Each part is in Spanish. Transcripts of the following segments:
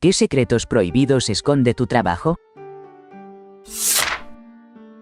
¿Qué secretos prohibidos esconde tu trabajo?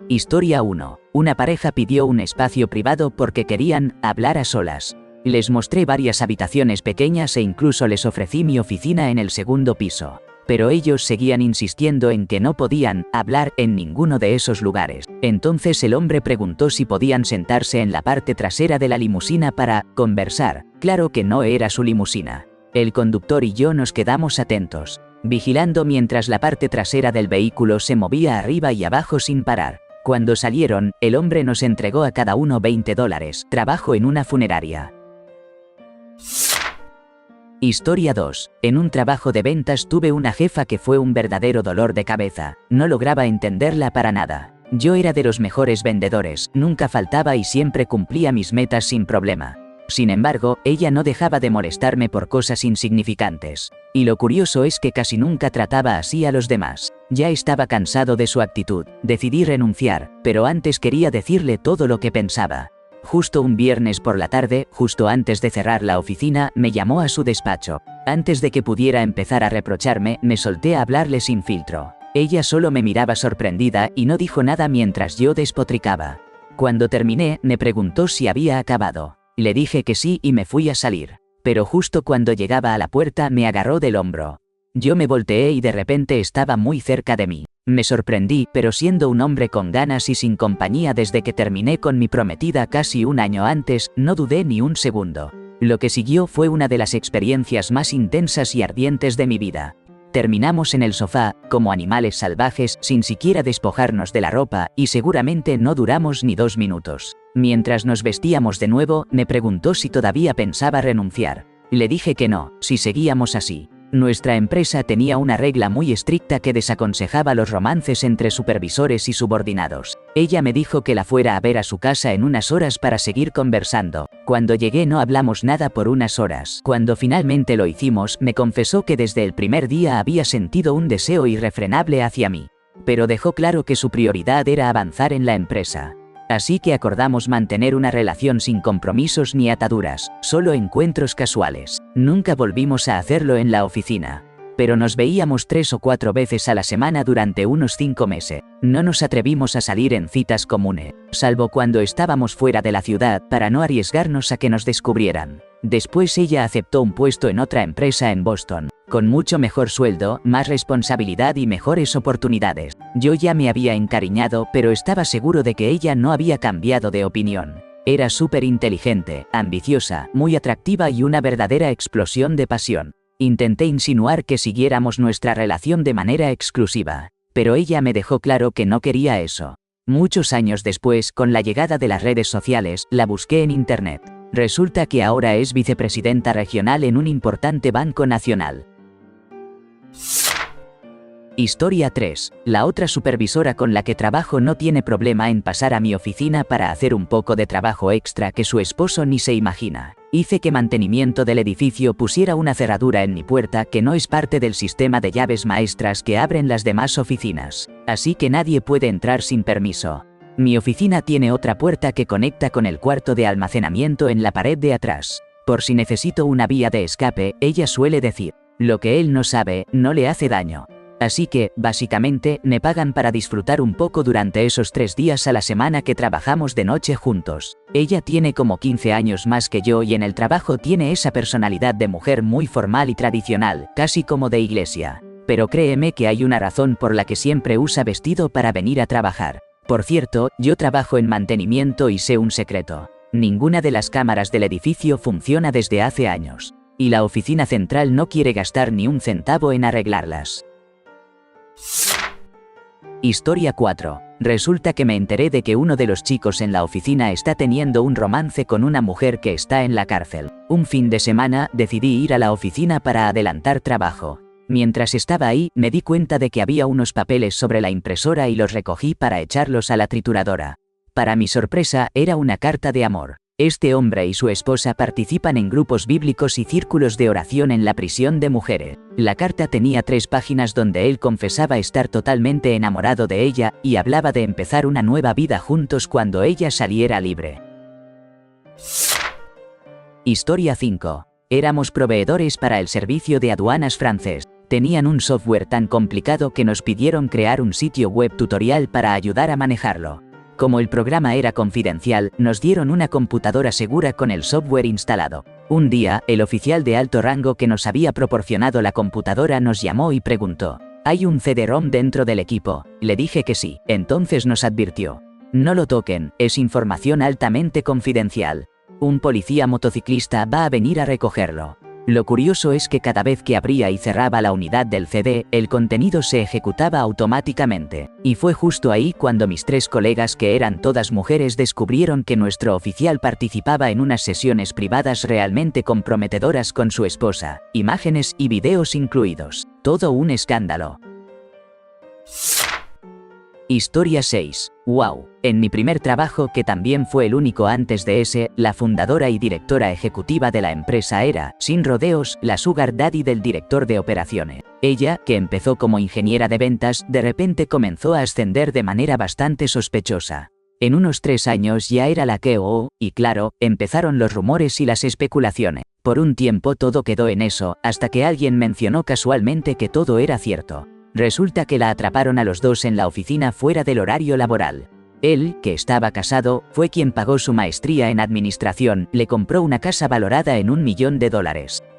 Historia 1. Una pareja pidió un espacio privado porque querían hablar a solas. Les mostré varias habitaciones pequeñas e incluso les ofrecí mi oficina en el segundo piso. Pero ellos seguían insistiendo en que no podían hablar en ninguno de esos lugares. Entonces el hombre preguntó si podían sentarse en la parte trasera de la limusina para conversar. Claro que no era su limusina. El conductor y yo nos quedamos atentos, vigilando mientras la parte trasera del vehículo se movía arriba y abajo sin parar. Cuando salieron, el hombre nos entregó a cada uno $20. Trabajo en una funeraria. Historia 2. En un trabajo de ventas tuve una jefa que fue un verdadero dolor de cabeza. No lograba entenderla para nada. Yo era de los mejores vendedores, nunca faltaba y siempre cumplía mis metas sin problema. Sin embargo, ella no dejaba de molestarme por cosas insignificantes. Y lo curioso es que casi nunca trataba así a los demás. Ya estaba cansado de su actitud, decidí renunciar, pero antes quería decirle todo lo que pensaba. Justo un viernes por la tarde, justo antes de cerrar la oficina, me llamó a su despacho. Antes de que pudiera empezar a reprocharme, me solté a hablarle sin filtro. Ella solo me miraba sorprendida y no dijo nada mientras yo despotricaba. Cuando terminé, me preguntó si había acabado. Le dije que sí y me fui a salir. Pero justo cuando llegaba a la puerta me agarró del hombro. Yo me volteé y de repente estaba muy cerca de mí. Me sorprendí, pero siendo un hombre con ganas y sin compañía desde que terminé con mi prometida casi un año antes, no dudé ni un segundo. Lo que siguió fue una de las experiencias más intensas y ardientes de mi vida. Terminamos en el sofá, como animales salvajes, sin siquiera despojarnos de la ropa, y seguramente no duramos ni 2 minutos. Mientras nos vestíamos de nuevo, me preguntó si todavía pensaba renunciar. Le dije que no, si seguíamos así. Nuestra empresa tenía una regla muy estricta que desaconsejaba los romances entre supervisores y subordinados. Ella me dijo que la fuera a ver a su casa en unas horas para seguir conversando. Cuando llegué no hablamos nada por unas horas. Cuando finalmente lo hicimos, me confesó que desde el primer día había sentido un deseo irrefrenable hacia mí. Pero dejó claro que su prioridad era avanzar en la empresa. Así que acordamos mantener una relación sin compromisos ni ataduras, solo encuentros casuales. Nunca volvimos a hacerlo en la oficina. Pero nos veíamos 3 o 4 veces a la semana durante unos 5 meses. No nos atrevimos a salir en citas comunes, salvo cuando estábamos fuera de la ciudad para no arriesgarnos a que nos descubrieran. Después ella aceptó un puesto en otra empresa en Boston, con mucho mejor sueldo, más responsabilidad y mejores oportunidades. Yo ya me había encariñado, pero estaba seguro de que ella no había cambiado de opinión. Era súper inteligente, ambiciosa, muy atractiva y una verdadera explosión de pasión. Intenté insinuar que siguiéramos nuestra relación de manera exclusiva, pero ella me dejó claro que no quería eso. Muchos años después, con la llegada de las redes sociales, la busqué en internet. Resulta que ahora es vicepresidenta regional en un importante banco nacional. Historia 3. La otra supervisora con la que trabajo no tiene problema en pasar a mi oficina para hacer un poco de trabajo extra que su esposo ni se imagina. Hice que mantenimiento del edificio pusiera una cerradura en mi puerta que no es parte del sistema de llaves maestras que abren las demás oficinas. Así que nadie puede entrar sin permiso. Mi oficina tiene otra puerta que conecta con el cuarto de almacenamiento en la pared de atrás. Por si necesito una vía de escape, ella suele decir, lo que él no sabe, no le hace daño. Así que, básicamente, me pagan para disfrutar un poco durante esos 3 días a la semana que trabajamos de noche juntos. Ella tiene como 15 años más que yo y en el trabajo tiene esa personalidad de mujer muy formal y tradicional, casi como de iglesia. Pero créeme que hay una razón por la que siempre usa vestido para venir a trabajar. Por cierto, yo trabajo en mantenimiento y sé un secreto. Ninguna de las cámaras del edificio funciona desde hace años. Y la oficina central no quiere gastar ni un centavo en arreglarlas. Historia 4. Resulta que me enteré de que uno de los chicos en la oficina está teniendo un romance con una mujer que está en la cárcel. Un fin de semana, decidí ir a la oficina para adelantar trabajo. Mientras estaba ahí, me di cuenta de que había unos papeles sobre la impresora y los recogí para echarlos a la trituradora. Para mi sorpresa, era una carta de amor. Este hombre y su esposa participan en grupos bíblicos y círculos de oración en la prisión de mujeres. La carta tenía 3 páginas donde él confesaba estar totalmente enamorado de ella y hablaba de empezar una nueva vida juntos cuando ella saliera libre. Historia 5. Éramos proveedores para el servicio de aduanas francés. Tenían un software tan complicado que nos pidieron crear un sitio web tutorial para ayudar a manejarlo. Como el programa era confidencial, nos dieron una computadora segura con el software instalado. Un día, el oficial de alto rango que nos había proporcionado la computadora nos llamó y preguntó: ¿hay un CD-ROM dentro del equipo? Le dije que sí. Entonces nos advirtió: no lo toquen, es información altamente confidencial. Un policía motociclista va a venir a recogerlo. Lo curioso es que cada vez que abría y cerraba la unidad del CD, el contenido se ejecutaba automáticamente. Y fue justo ahí cuando mis 3 colegas, que eran todas mujeres, descubrieron que nuestro oficial participaba en unas sesiones privadas realmente comprometedoras con su esposa, imágenes y videos incluidos. Todo un escándalo. Historia 6. ¡Wow! En mi primer trabajo, que también fue el único antes de ese, la fundadora y directora ejecutiva de la empresa era, sin rodeos, la sugar daddy del director de operaciones. Ella, que empezó como ingeniera de ventas, de repente comenzó a ascender de manera bastante sospechosa. En unos 3 años ya era la CEO, y claro, empezaron los rumores y las especulaciones. Por un tiempo todo quedó en eso, hasta que alguien mencionó casualmente que todo era cierto. Resulta que la atraparon a los 2 en la oficina fuera del horario laboral. Él, que estaba casado, fue quien pagó su maestría en administración, le compró una casa valorada en $1 millón.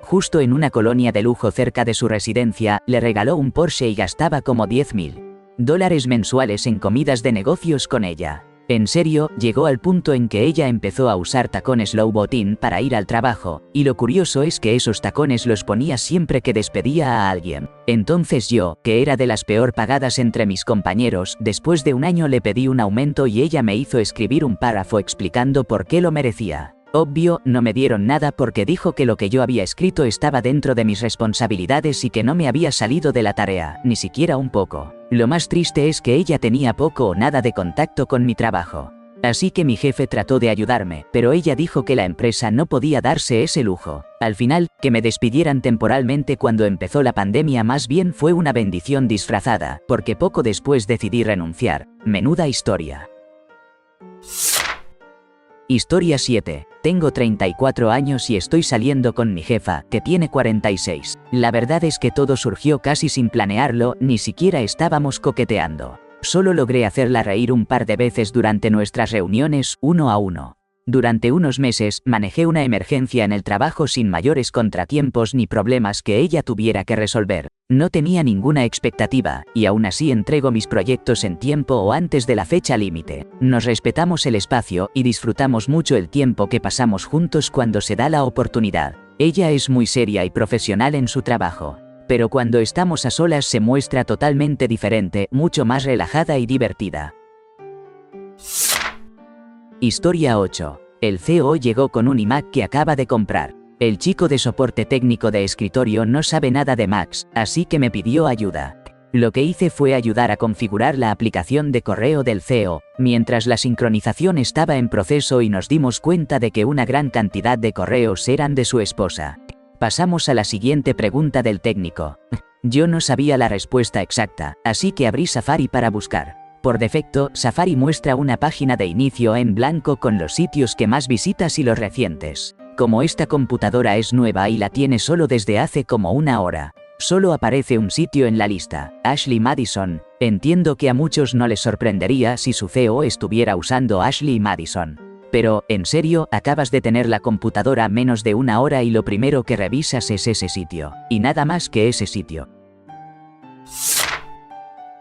Justo en una colonia de lujo cerca de su residencia, le regaló un Porsche y gastaba como $10.000 mensuales en comidas de negocios con ella. En serio, llegó al punto en que ella empezó a usar tacones Louboutin para ir al trabajo, y lo curioso es que esos tacones los ponía siempre que despedía a alguien. Entonces yo, que era de las peor pagadas entre mis compañeros, después de un año le pedí un aumento y ella me hizo escribir un párrafo explicando por qué lo merecía. Obvio, no me dieron nada porque dijo que lo que yo había escrito estaba dentro de mis responsabilidades y que no me había salido de la tarea, ni siquiera un poco. Lo más triste es que ella tenía poco o nada de contacto con mi trabajo. Así que mi jefe trató de ayudarme, pero ella dijo que la empresa no podía darse ese lujo. Al final, que me despidieran temporalmente cuando empezó la pandemia más bien fue una bendición disfrazada, porque poco después decidí renunciar. Menuda historia. Historia 7. Tengo 34 años y estoy saliendo con mi jefa, que tiene 46. La verdad es que todo surgió casi sin planearlo, ni siquiera estábamos coqueteando. Solo logré hacerla reír un par de veces durante nuestras reuniones, 1 a 1. Durante unos meses, manejé una emergencia en el trabajo sin mayores contratiempos ni problemas que ella tuviera que resolver. No tenía ninguna expectativa, y aún así entrego mis proyectos en tiempo o antes de la fecha límite. Nos respetamos el espacio y disfrutamos mucho el tiempo que pasamos juntos cuando se da la oportunidad. Ella es muy seria y profesional en su trabajo. Pero cuando estamos a solas se muestra totalmente diferente, mucho más relajada y divertida. Historia 8. El CEO llegó con un iMac que acaba de comprar. El chico de soporte técnico de escritorio no sabe nada de Macs, así que me pidió ayuda. Lo que hice fue ayudar a configurar la aplicación de correo del CEO, mientras la sincronización estaba en proceso y nos dimos cuenta de que una gran cantidad de correos eran de su esposa. Pasamos a la siguiente pregunta del técnico. Yo no sabía la respuesta exacta, así que abrí Safari para buscar. Por defecto, Safari muestra una página de inicio en blanco con los sitios que más visitas y los recientes. Como esta computadora es nueva y la tiene solo desde hace como 1 hora, solo aparece un sitio en la lista, Ashley Madison. Entiendo que a muchos no les sorprendería si su CEO estuviera usando Ashley Madison. Pero, en serio, acabas de tener la computadora menos de 1 hora y lo primero que revisas es ese sitio. Y nada más que ese sitio.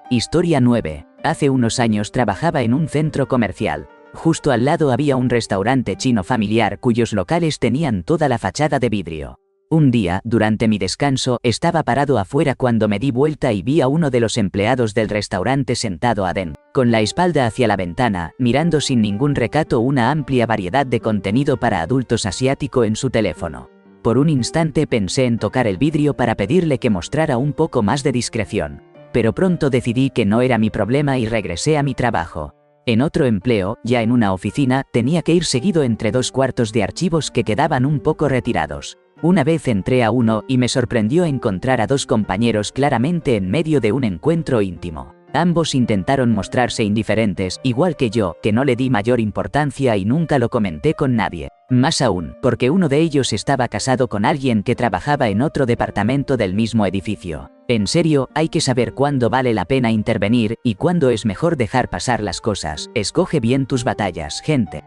Historia 9. Hace unos años trabajaba en un centro comercial. Justo al lado había un restaurante chino familiar cuyos locales tenían toda la fachada de vidrio. Un día, durante mi descanso, estaba parado afuera cuando me di vuelta y vi a uno de los empleados del restaurante sentado adentro, con la espalda hacia la ventana, mirando sin ningún recato una amplia variedad de contenido para adultos asiático en su teléfono. Por un instante pensé en tocar el vidrio para pedirle que mostrara un poco más de discreción. Pero pronto decidí que no era mi problema y regresé a mi trabajo. En otro empleo, ya en una oficina, tenía que ir seguido entre 2 cuartos de archivos que quedaban un poco retirados. Una vez entré a uno y me sorprendió encontrar a 2 compañeros claramente en medio de un encuentro íntimo. Ambos intentaron mostrarse indiferentes, igual que yo, que no le di mayor importancia y nunca lo comenté con nadie. Más aún, porque uno de ellos estaba casado con alguien que trabajaba en otro departamento del mismo edificio. En serio, hay que saber cuándo vale la pena intervenir y cuándo es mejor dejar pasar las cosas. Escoge bien tus batallas, gente.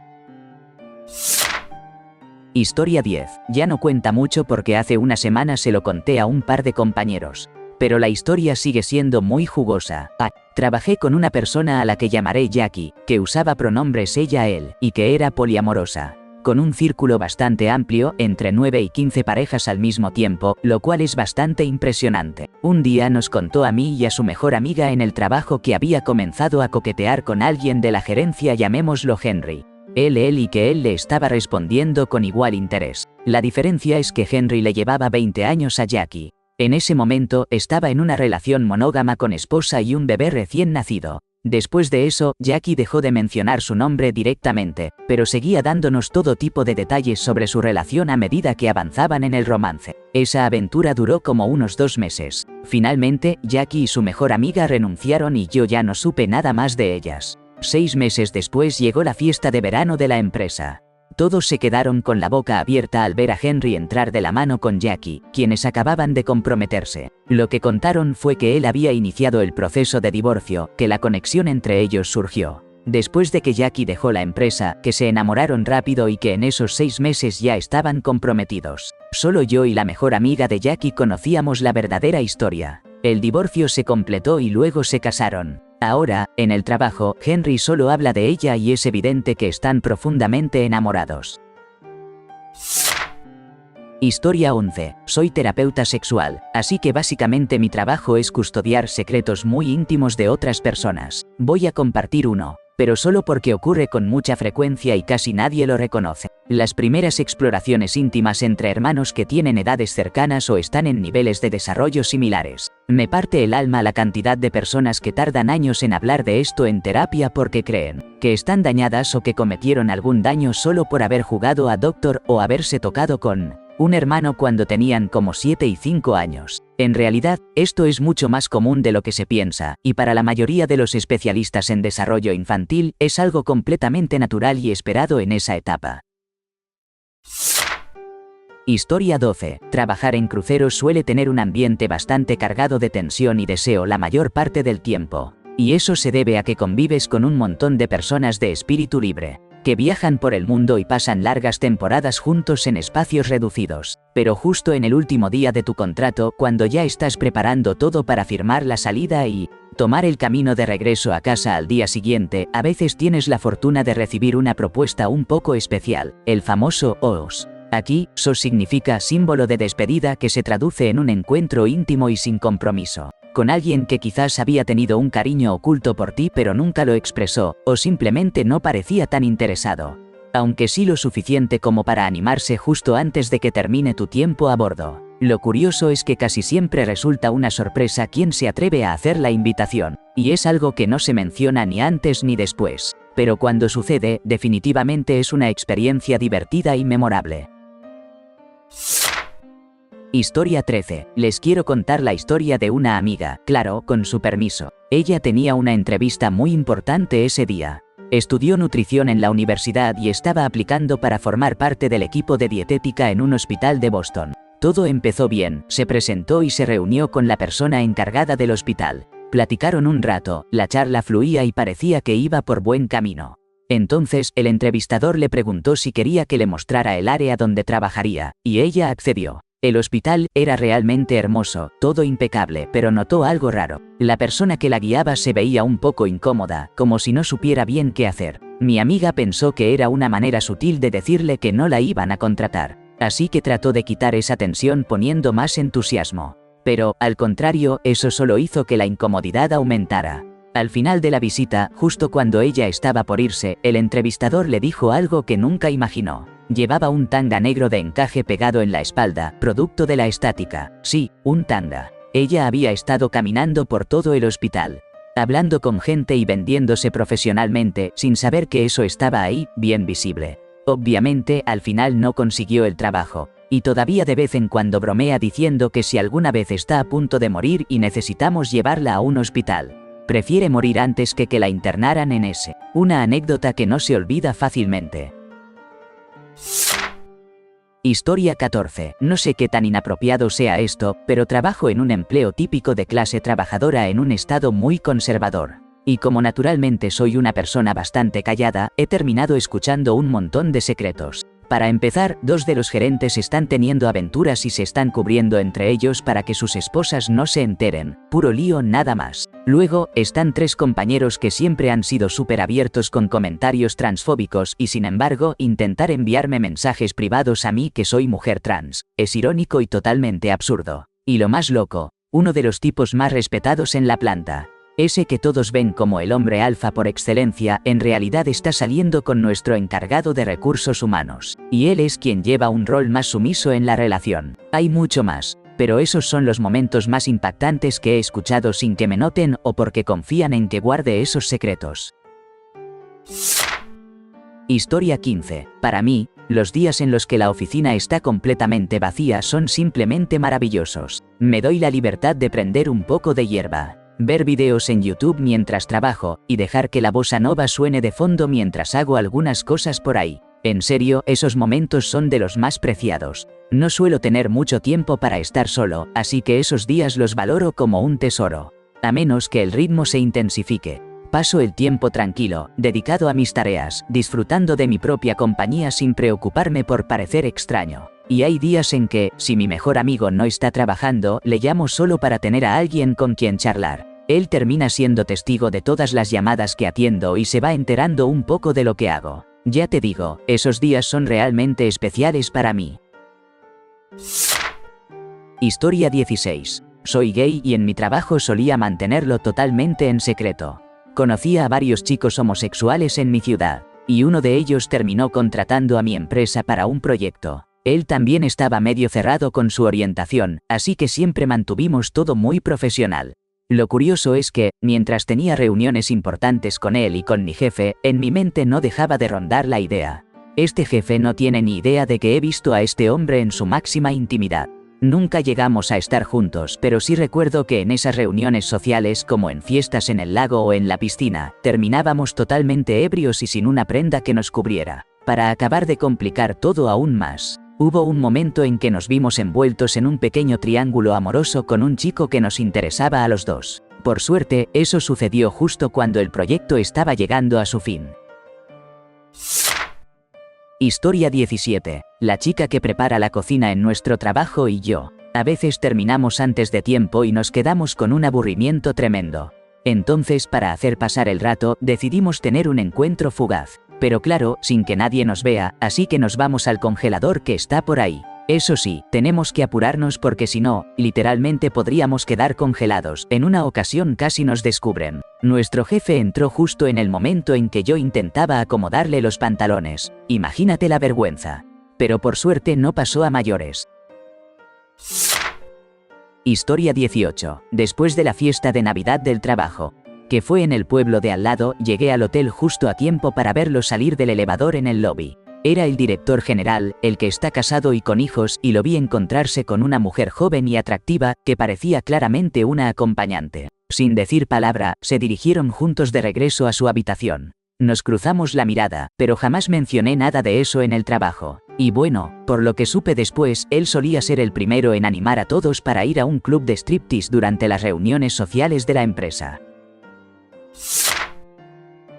Historia 10. Ya no cuenta mucho porque hace una semana se lo conté a un par de compañeros. Pero la historia sigue siendo muy jugosa. Trabajé con una persona a la que llamaré Jackie, que usaba pronombres ella-él, y que era poliamorosa. Con un círculo bastante amplio, entre 9 y 15 parejas al mismo tiempo, lo cual es bastante impresionante. Un día nos contó a mí y a su mejor amiga en el trabajo que había comenzado a coquetear con alguien de la gerencia, llamémoslo Henry. Él y que él le estaba respondiendo con igual interés. La diferencia es que Henry le llevaba 20 años a Jackie. En ese momento, estaba en una relación monógama con esposa y un bebé recién nacido. Después de eso, Jackie dejó de mencionar su nombre directamente, pero seguía dándonos todo tipo de detalles sobre su relación a medida que avanzaban en el romance. Esa aventura duró como unos 2 meses. Finalmente, Jackie y su mejor amiga renunciaron y yo ya no supe nada más de ellas. 6 meses después llegó la fiesta de verano de la empresa. Todos se quedaron con la boca abierta al ver a Henry entrar de la mano con Jackie, quienes acababan de comprometerse. Lo que contaron fue que él había iniciado el proceso de divorcio, que la conexión entre ellos surgió después de que Jackie dejó la empresa, que se enamoraron rápido y que en esos 6 meses ya estaban comprometidos. Solo yo y la mejor amiga de Jackie conocíamos la verdadera historia. El divorcio se completó y luego se casaron. Ahora, en el trabajo, Henry solo habla de ella y es evidente que están profundamente enamorados. Historia 11. Soy terapeuta sexual, así que básicamente mi trabajo es custodiar secretos muy íntimos de otras personas. Voy a compartir uno, pero solo porque ocurre con mucha frecuencia y casi nadie lo reconoce. Las primeras exploraciones íntimas entre hermanos que tienen edades cercanas o están en niveles de desarrollo similares. Me parte el alma la cantidad de personas que tardan años en hablar de esto en terapia porque creen que están dañadas o que cometieron algún daño solo por haber jugado a doctor o haberse tocado con un hermano cuando tenían como 7 y 5 años. En realidad, esto es mucho más común de lo que se piensa, y para la mayoría de los especialistas en desarrollo infantil, es algo completamente natural y esperado en esa etapa. Historia 12. Trabajar en cruceros suele tener un ambiente bastante cargado de tensión y deseo la mayor parte del tiempo. Y eso se debe a que convives con un montón de personas de espíritu libre, que viajan por el mundo y pasan largas temporadas juntos en espacios reducidos. Pero justo en el último día de tu contrato, cuando ya estás preparando todo para firmar la salida y tomar el camino de regreso a casa al día siguiente, a veces tienes la fortuna de recibir una propuesta un poco especial, el famoso OOS. Aquí, SOS significa símbolo de despedida, que se traduce en un encuentro íntimo y sin compromiso, con alguien que quizás había tenido un cariño oculto por ti pero nunca lo expresó, o simplemente no parecía tan interesado, aunque sí lo suficiente como para animarse justo antes de que termine tu tiempo a bordo. Lo curioso es que casi siempre resulta una sorpresa quien se atreve a hacer la invitación, y es algo que no se menciona ni antes ni después, pero cuando sucede, definitivamente es una experiencia divertida y memorable. Historia 13. Les quiero contar la historia de una amiga, claro, con su permiso. Ella tenía una entrevista muy importante ese día. Estudió nutrición en la universidad y estaba aplicando para formar parte del equipo de dietética en un hospital de Boston. Todo empezó bien, se presentó y se reunió con la persona encargada del hospital. Platicaron un rato, la charla fluía y parecía que iba por buen camino. Entonces, el entrevistador le preguntó si quería que le mostrara el área donde trabajaría, y ella accedió. El hospital era realmente hermoso, todo impecable, pero notó algo raro. La persona que la guiaba se veía un poco incómoda, como si no supiera bien qué hacer. Mi amiga pensó que era una manera sutil de decirle que no la iban a contratar, así que trató de quitar esa tensión poniendo más entusiasmo. Pero, al contrario, eso solo hizo que la incomodidad aumentara. Al final de la visita, justo cuando ella estaba por irse, el entrevistador le dijo algo que nunca imaginó. Llevaba un tanga negro de encaje pegado en la espalda, producto de la estática. Sí, un tanga. Ella había estado caminando por todo el hospital, hablando con gente y vendiéndose profesionalmente, sin saber que eso estaba ahí, bien visible. Obviamente, al final no consiguió el trabajo, y todavía de vez en cuando bromea diciendo que si alguna vez está a punto de morir y necesitamos llevarla a un hospital, Prefiere morir antes que la internaran en ese. Una anécdota que no se olvida fácilmente. Historia 14. No sé qué tan inapropiado sea esto, pero trabajo en un empleo típico de clase trabajadora en un estado muy conservador. Y como naturalmente soy una persona bastante callada, he terminado escuchando un montón de secretos. Para empezar, 2 de los gerentes están teniendo aventuras y se están cubriendo entre ellos para que sus esposas no se enteren. Puro lío nada más. Luego, están 3 compañeros que siempre han sido súper abiertos con comentarios transfóbicos y sin embargo, intentar enviarme mensajes privados a mí que soy mujer trans. Es irónico y totalmente absurdo. Y lo más loco, uno de los tipos más respetados en la planta. Ese que todos ven como el hombre alfa por excelencia, en realidad está saliendo con nuestro encargado de recursos humanos. Y él es quien lleva un rol más sumiso en la relación. Hay mucho más, pero esos son los momentos más impactantes que he escuchado sin que me noten o porque confían en que guarde esos secretos. Historia 15. Para mí, los días en los que la oficina está completamente vacía son simplemente maravillosos. Me doy la libertad de prender un poco de hierba, ver videos en YouTube mientras trabajo, y dejar que la bossa nova suene de fondo mientras hago algunas cosas por ahí. En serio, esos momentos son de los más preciados. No suelo tener mucho tiempo para estar solo, así que esos días los valoro como un tesoro. A menos que el ritmo se intensifique. Paso el tiempo tranquilo, dedicado a mis tareas, disfrutando de mi propia compañía sin preocuparme por parecer extraño. Y hay días en que, si mi mejor amigo no está trabajando, le llamo solo para tener a alguien con quien charlar. Él termina siendo testigo de todas las llamadas que atiendo y se va enterando un poco de lo que hago. Ya te digo, esos días son realmente especiales para mí. Historia 16. Soy gay y en mi trabajo solía mantenerlo totalmente en secreto. Conocía a varios chicos homosexuales en mi ciudad, y uno de ellos terminó contratando a mi empresa para un proyecto. Él también estaba medio cerrado con su orientación, así que siempre mantuvimos todo muy profesional. Lo curioso es que, mientras tenía reuniones importantes con él y con mi jefe, en mi mente no dejaba de rondar la idea. Este jefe no tiene ni idea de que he visto a este hombre en su máxima intimidad. Nunca llegamos a estar juntos, pero sí recuerdo que en esas reuniones sociales, como en fiestas en el lago o en la piscina, terminábamos totalmente ebrios y sin una prenda que nos cubriera. Para acabar de complicar todo aún más, hubo un momento en que nos vimos envueltos en un pequeño triángulo amoroso con un chico que nos interesaba a los dos. Por suerte, eso sucedió justo cuando el proyecto estaba llegando a su fin. Historia 17. La chica que prepara la cocina en nuestro trabajo y yo. A veces terminamos antes de tiempo y nos quedamos con un aburrimiento tremendo. Entonces, para hacer pasar el rato, decidimos tener un encuentro fugaz. Pero claro, sin que nadie nos vea, así que nos vamos al congelador que está por ahí. Eso sí, tenemos que apurarnos porque si no, literalmente podríamos quedar congelados. En una ocasión casi nos descubren. Nuestro jefe entró justo en el momento en que yo intentaba acomodarle los pantalones. Imagínate la vergüenza. Pero por suerte no pasó a mayores. Historia 18. Después de la fiesta de Navidad del trabajo, que fue en el pueblo de al lado, llegué al hotel justo a tiempo para verlo salir del elevador en el lobby. Era el director general, el que está casado y con hijos, y lo vi encontrarse con una mujer joven y atractiva, que parecía claramente una acompañante. Sin decir palabra, se dirigieron juntos de regreso a su habitación. Nos cruzamos la mirada, pero jamás mencioné nada de eso en el trabajo. Y bueno, por lo que supe después, él solía ser el primero en animar a todos para ir a un club de striptease durante las reuniones sociales de la empresa.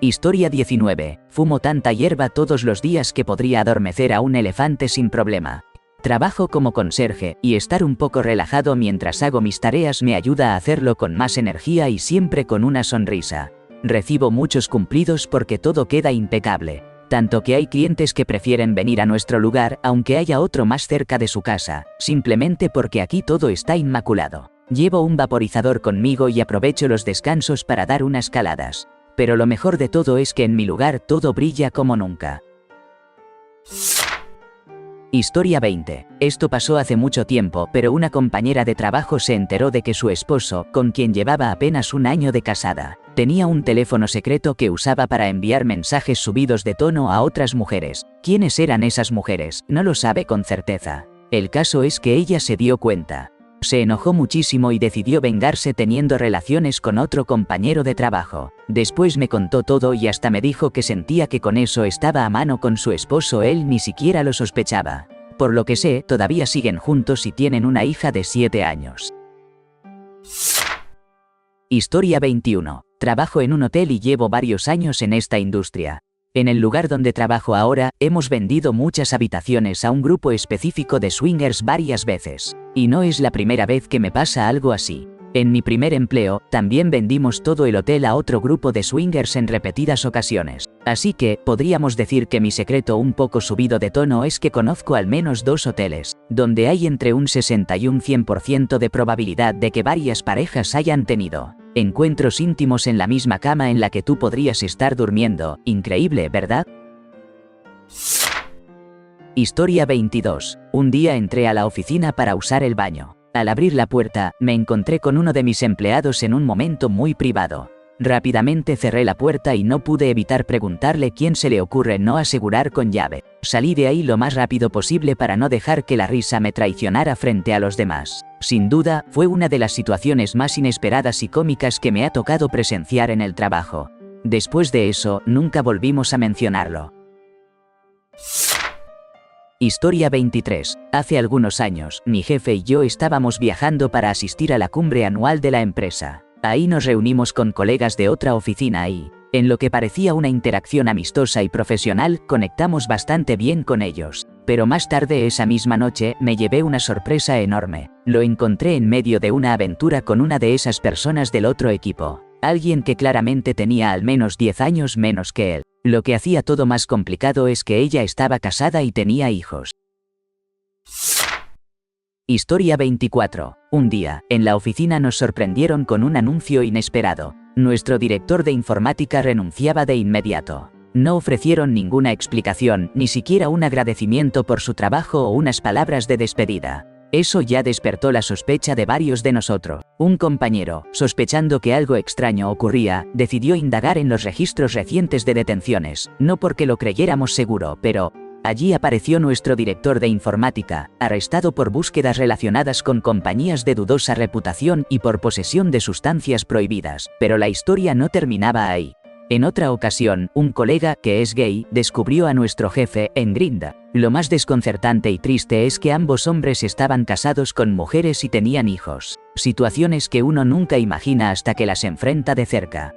Historia 19. Fumo tanta hierba todos los días que podría adormecer a un elefante sin problema. Trabajo como conserje, y estar un poco relajado mientras hago mis tareas me ayuda a hacerlo con más energía y siempre con una sonrisa. Recibo muchos cumplidos porque todo queda impecable. Tanto que hay clientes que prefieren venir a nuestro lugar aunque haya otro más cerca de su casa, simplemente porque aquí todo está inmaculado. Llevo un vaporizador conmigo y aprovecho los descansos para dar unas caladas. Pero lo mejor de todo es que en mi lugar todo brilla como nunca. Historia 20. Esto pasó hace mucho tiempo, pero una compañera de trabajo se enteró de que su esposo, con quien llevaba apenas un año de casada, tenía un teléfono secreto que usaba para enviar mensajes subidos de tono a otras mujeres. ¿Quiénes eran esas mujeres? No lo sabe con certeza. El caso es que ella se dio cuenta. Se enojó muchísimo y decidió vengarse teniendo relaciones con otro compañero de trabajo. Después me contó todo y hasta me dijo que sentía que con eso estaba a mano con su esposo, él ni siquiera lo sospechaba. Por lo que sé, todavía siguen juntos y tienen una hija de 7 años. Historia 21. Trabajo en un hotel y llevo varios años en esta industria. En el lugar donde trabajo ahora, hemos vendido muchas habitaciones a un grupo específico de swingers varias veces. Y no es la primera vez que me pasa algo así. En mi primer empleo, también vendimos todo el hotel a otro grupo de swingers en repetidas ocasiones. Así que, podríamos decir que mi secreto un poco subido de tono es que conozco al menos 2 hoteles, donde hay entre un 60 y un 100% de probabilidad de que varias parejas hayan tenido encuentros íntimos en la misma cama en la que tú podrías estar durmiendo. Increíble, ¿verdad? Historia 22. Un día entré a la oficina para usar el baño. Al abrir la puerta, me encontré con uno de mis empleados en un momento muy privado. Rápidamente cerré la puerta y no pude evitar preguntarle quién se le ocurre no asegurar con llave. Salí de ahí lo más rápido posible para no dejar que la risa me traicionara frente a los demás. Sin duda, fue una de las situaciones más inesperadas y cómicas que me ha tocado presenciar en el trabajo. Después de eso, nunca volvimos a mencionarlo. Historia 23. Hace algunos años, mi jefe y yo estábamos viajando para asistir a la cumbre anual de la empresa. Ahí nos reunimos con colegas de otra oficina y, en lo que parecía una interacción amistosa y profesional, conectamos bastante bien con ellos. Pero más tarde esa misma noche, me llevé una sorpresa enorme. Lo encontré en medio de una aventura con una de esas personas del otro equipo. Alguien que claramente tenía al menos 10 años menos que él. Lo que hacía todo más complicado es que ella estaba casada y tenía hijos. Historia 24. Un día, en la oficina nos sorprendieron con un anuncio inesperado. Nuestro director de informática renunciaba de inmediato. No ofrecieron ninguna explicación, ni siquiera un agradecimiento por su trabajo o unas palabras de despedida. Eso ya despertó la sospecha de varios de nosotros. Un compañero, sospechando que algo extraño ocurría, decidió indagar en los registros recientes de detenciones, no porque lo creyéramos seguro, pero allí apareció nuestro director de informática, arrestado por búsquedas relacionadas con compañías de dudosa reputación y por posesión de sustancias prohibidas. Pero la historia no terminaba ahí. En otra ocasión, un colega, que es gay, descubrió a nuestro jefe en Grindr. Lo más desconcertante y triste es que ambos hombres estaban casados con mujeres y tenían hijos. Situaciones que uno nunca imagina hasta que las enfrenta de cerca.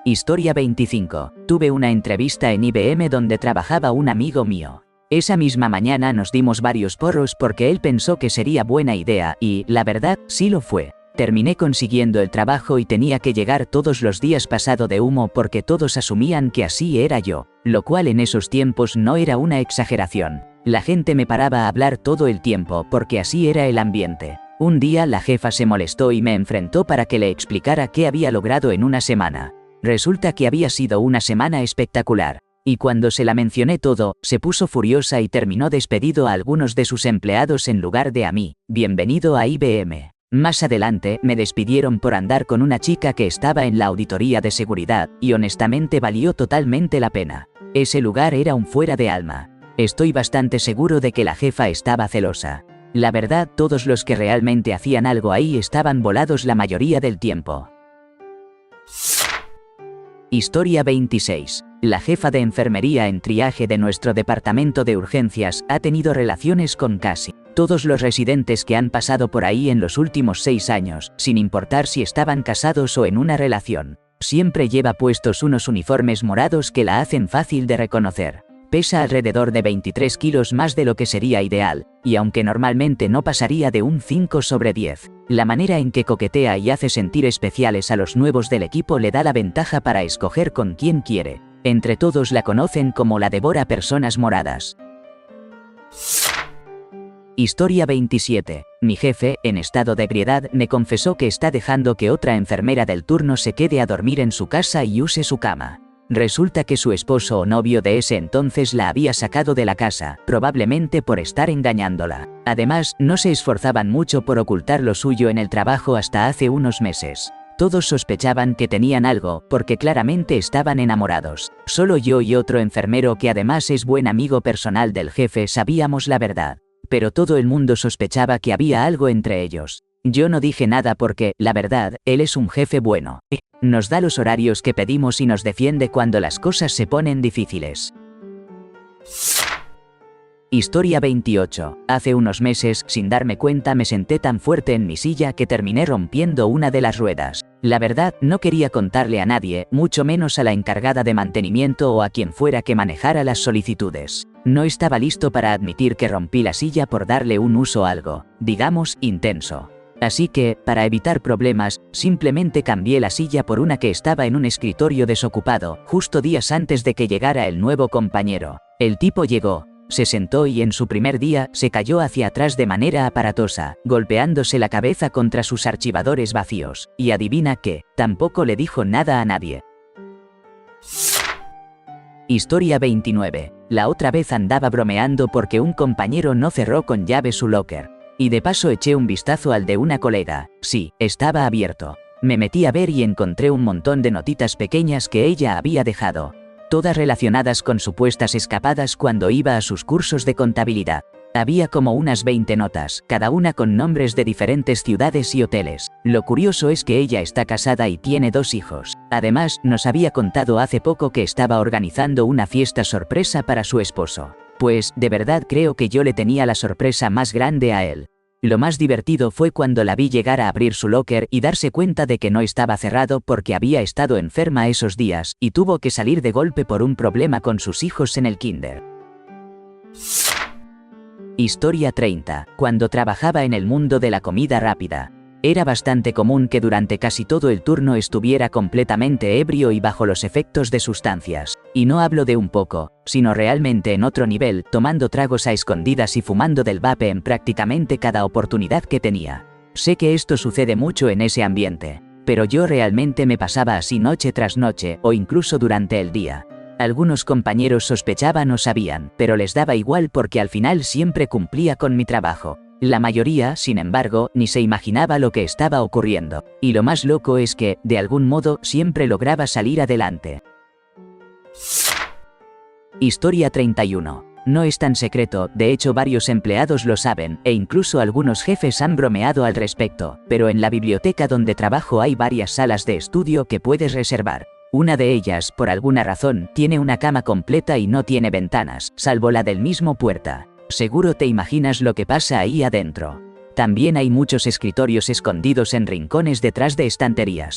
Historia 25. Tuve una entrevista en IBM donde trabajaba un amigo mío. Esa misma mañana nos dimos varios porros porque él pensó que sería buena idea y, la verdad, sí lo fue. Terminé consiguiendo el trabajo y tenía que llegar todos los días pasado de humo porque todos asumían que así era yo, lo cual en esos tiempos no era una exageración. La gente me paraba a hablar todo el tiempo porque así era el ambiente. Un día la jefa se molestó y me enfrentó para que le explicara qué había logrado en una semana. Resulta que había sido una semana espectacular. Y cuando se la mencioné todo, se puso furiosa y terminó despedido a algunos de sus empleados en lugar de a mí. Bienvenido a IBM. Más adelante, me despidieron por andar con una chica que estaba en la auditoría de seguridad, y honestamente valió totalmente la pena. Ese lugar era un fuera de alma. Estoy bastante seguro de que la jefa estaba celosa. La verdad, todos los que realmente hacían algo ahí estaban volados la mayoría del tiempo. Historia 26. La jefa de enfermería en triaje de nuestro departamento de urgencias ha tenido relaciones con casi todos los residentes que han pasado por ahí en los últimos 6 años, sin importar si estaban casados o en una relación. Siempre lleva puestos unos uniformes morados que la hacen fácil de reconocer. Pesa alrededor de 23 kilos más de lo que sería ideal, y aunque normalmente no pasaría de un 5 sobre 10, la manera en que coquetea y hace sentir especiales a los nuevos del equipo le da la ventaja para escoger con quién quiere. Entre todos la conocen como la devora personas moradas. Historia 27. Mi jefe, en estado de ebriedad, me confesó que está dejando que otra enfermera del turno se quede a dormir en su casa y use su cama. Resulta que su esposo o novio de ese entonces la había sacado de la casa, probablemente por estar engañándola. Además, no se esforzaban mucho por ocultar lo suyo en el trabajo hasta hace unos meses. Todos sospechaban que tenían algo, porque claramente estaban enamorados. Solo yo y otro enfermero que además es buen amigo personal del jefe sabíamos la verdad. pero todo el mundo sospechaba que había algo entre ellos. Yo no dije nada porque, la verdad, él es un jefe bueno. Nos da los horarios que pedimos y nos defiende cuando las cosas se ponen difíciles. Historia 28. Hace unos meses, sin darme cuenta, me senté tan fuerte en mi silla que terminé rompiendo una de las ruedas. La verdad, no quería contarle a nadie, mucho menos a la encargada de mantenimiento o a quien fuera que manejara las solicitudes. No estaba listo para admitir que rompí la silla por darle un uso algo, digamos, intenso. Así que, para evitar problemas, simplemente cambié la silla por una que estaba en un escritorio desocupado, justo días antes de que llegara el nuevo compañero. El tipo llegó, se sentó y en su primer día se cayó hacia atrás de manera aparatosa, golpeándose la cabeza contra sus archivadores vacíos. Y adivina qué, tampoco le dijo nada a nadie. Historia 29. La otra vez andaba bromeando porque un compañero no cerró con llave su locker. Y de paso eché un vistazo al de una colega. Sí, estaba abierto. Me metí a ver y encontré un montón de notitas pequeñas que ella había dejado, todas relacionadas con supuestas escapadas cuando iba a sus cursos de contabilidad. Había como unas 20 notas, cada una con nombres de diferentes ciudades y hoteles. Lo curioso es que ella está casada y tiene 2 hijos. Además, nos había contado hace poco que estaba organizando una fiesta sorpresa para su esposo. Pues, de verdad creo que yo le tenía la sorpresa más grande a él. Lo más divertido fue cuando la vi llegar a abrir su locker y darse cuenta de que no estaba cerrado porque había estado enferma esos días y tuvo que salir de golpe por un problema con sus hijos en el kinder. Historia 30. Cuando trabajaba en el mundo de la comida rápida, era bastante común que durante casi todo el turno estuviera completamente ebrio y bajo los efectos de sustancias. Y no hablo de un poco, sino realmente en otro nivel, tomando tragos a escondidas y fumando del vape en prácticamente cada oportunidad que tenía. Sé que esto sucede mucho en ese ambiente, pero yo realmente me pasaba así noche tras noche o incluso durante el día. Algunos compañeros sospechaban o sabían, pero les daba igual porque al final siempre cumplía con mi trabajo. La mayoría, sin embargo, ni se imaginaba lo que estaba ocurriendo. Y lo más loco es que, de algún modo, siempre lograba salir adelante. Historia 31. No es tan secreto, de hecho varios empleados lo saben, e incluso algunos jefes han bromeado al respecto, pero en la biblioteca donde trabajo hay varias salas de estudio que puedes reservar. Una de ellas, por alguna razón, tiene una cama completa y no tiene ventanas, salvo la del mismo puerta. Seguro te imaginas lo que pasa ahí adentro. También hay muchos escritorios escondidos en rincones detrás de estanterías.